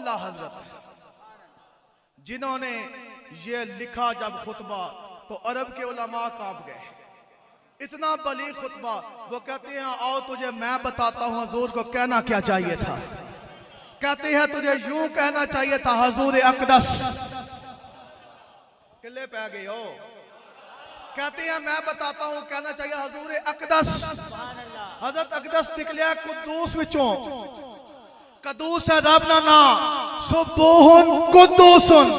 اعلیٰ حضرت جنہوں نے یہ لکھا جب خطبہ تو عرب کے علماء کانپ گئے. اتنا بلیغ خطبہ. وہ کہتے ہیں آؤ تجھے میں بتاتا ہوں حضور کو کہنا کیا چاہیے تھا. کہتے ہیں تجھے یوں کہنا چاہیے تھا حضور اقدس. قلعے پہ گئے ہو. کہتے ہیں میں بتاتا ہوں کہنا چاہیے حضور اقدس. حضرت اقدس نکلیا قدوس وچوں. قدوس ہے رب نا نام سبوہن قدوسن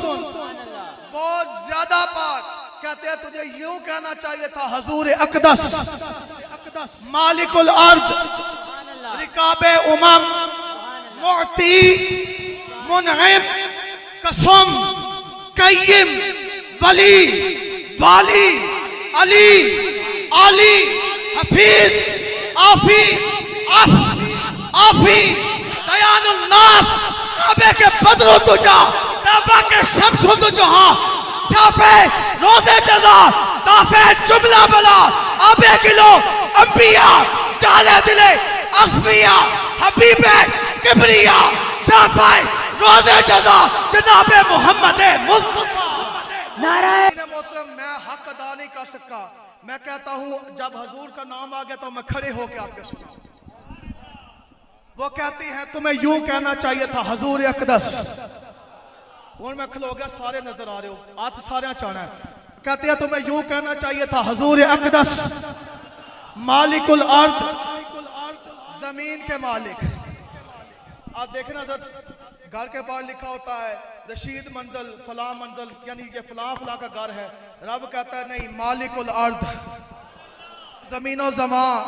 بہت زیادہ پاک. کہتے ہیں تجھے یوں کہنا چاہیے تھا حضور اقدس. مالک الارض رکاب امم معطی منعم قسم قیم ولی والی علی علی حفیظ آفی آفی دیان الناس کعبے کے بدر تجا طیبہ کے شمس تجہاں شافع روزے جزا دافع جملہ بلا آبے گلو انبیاء جالے دلے اصفیاء حبیب کبریا شافع روزے جزا جناب محمد مصطفیٰ. نعرہ محترم میں حق ادا نہیں کر سکا. میں کہتا ہوں جب حضور کا نام آ گیا تو میں کھڑے ہو کے آپ کے سنا. وہ کہتی ہیں تمہیں یوں کہنا چاہیے تھا حضور اقدس. اور میں کھلو گیا سارے نظر آ رہے ہو ہاتھ سارے چانا ہے. کہتے ہیں تمہیں یوں کہنا چاہیے تھا حضور اقدس مالک الارض زمین کے مالک. آپ دیکھیں نا گھر کے باہر لکھا ہوتا ہے رشید منزل فلاں منزل یعنی یہ فلاں فلاں کا گھر ہے. رب کہتا ہے نہیں مالک الارض زمین و زمان.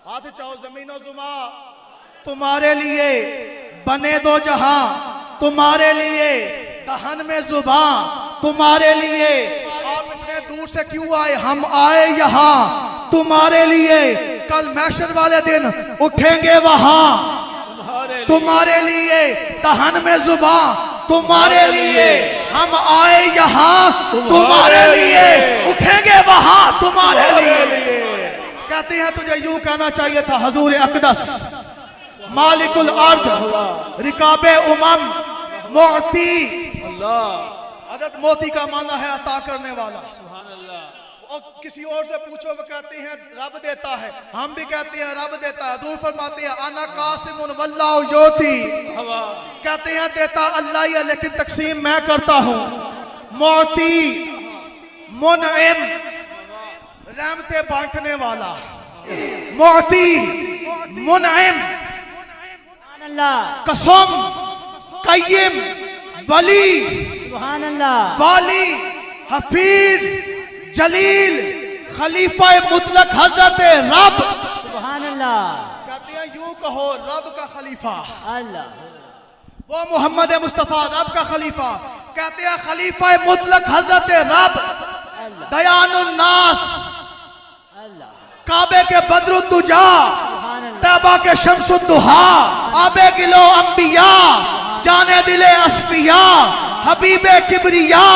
ہاتھ چاہو زمین و زمان تمہارے لیے بنے دو جہاں تمہارے لیے دہن میں زبان تمہارے لیے. آپ اتنے دور سے کیوں آئے؟ ہم آئے یہاں تمہارے لیے. کل محشر والے دن اٹھیں گے وہاں تمہارے لیے دہن میں زبان تمہارے لیے. ہم آئے یہاں تمہارے لیے اٹھیں گے وہاں تمہارے لیے. کہتے ہیں تجھے یوں کہنا چاہیے تھا حضور اقدس مالک الارض رکاب امم معطی. حضرت موتی کا معنی ہے عطا کرنے والا. اور کسی اور سے پوچھو وہ کہتے ہیں رب دیتا ہے. ہم بھی کہتے ہیں رب دیتا ہے. حضور فرماتے ہیں انا قاسم واللہ یوتی. کہتے ہیں دیتا اللہ ہی ہے لیکن تقسیم میں کرتا ہوں. معطی منعم رحمتیں بانٹنے والا. معطی منعم قسم قیم ولی سبحان اللہ والی حفیظ جلیل خلیفہ مطلق حضرت رب. سبحان اللہ. کہتے ہیں یوں کہو رب کا خلیفہ اللہ وہ محمد مصطفیٰ رب کا خلیفہ. کہتے ہیں خلیفہ مطلق حضرت رب دیان الناس کعبے کے بدر الدجا طیبہ کے شمس الدہا آبے گلو انبیاء جانے دلے اصفیاء حبیب کبریا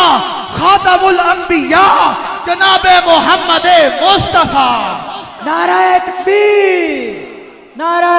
خاتم الانبیاء جناب محمد مصطفیٰ. نعرہ تکبیر نعرہ